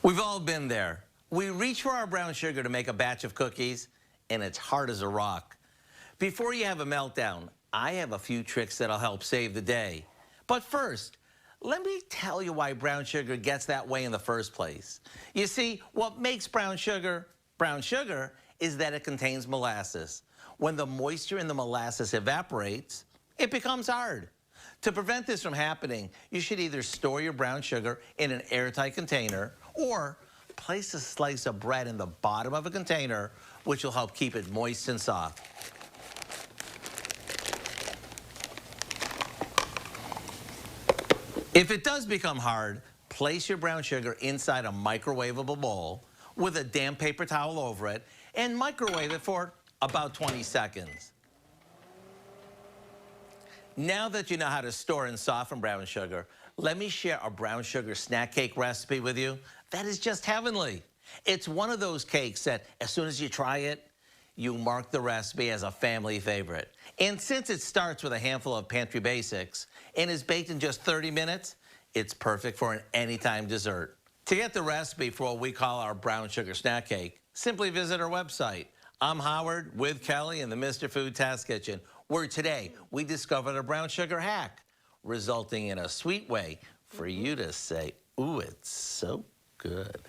We've all been there. We reach for our brown sugar to make a batch of cookies, and it's hard as a rock. Before you have a meltdown, I have a few tricks that'll help save the day. But first, let me tell you why brown sugar gets that way in the first place. You see, what makes brown sugar is that it contains molasses. When the moisture in the molasses evaporates, it becomes hard. To prevent this from happening, you should either store your brown sugar in an airtight container or place a slice of bread in the bottom of a container, which will help keep it moist and soft. If it does become hard, place your brown sugar inside a microwavable bowl with a damp paper towel over it and microwave it for about 20 seconds. Now that you know how to store and soften brown sugar, let me share a brown sugar snack cake recipe with you that is just heavenly. It's one of those cakes that as soon as you try it, you mark the recipe as a family favorite. And since it starts with a handful of pantry basics and is baked in just 30 minutes, it's perfect for an anytime dessert. To get the recipe for what we call our brown sugar snack cake, simply visit our website. I'm Howard with Kelly in the Mr. Food Test Kitchen, where today we discovered a brown sugar hack, resulting in a sweet way for you to say, ooh, it's so good.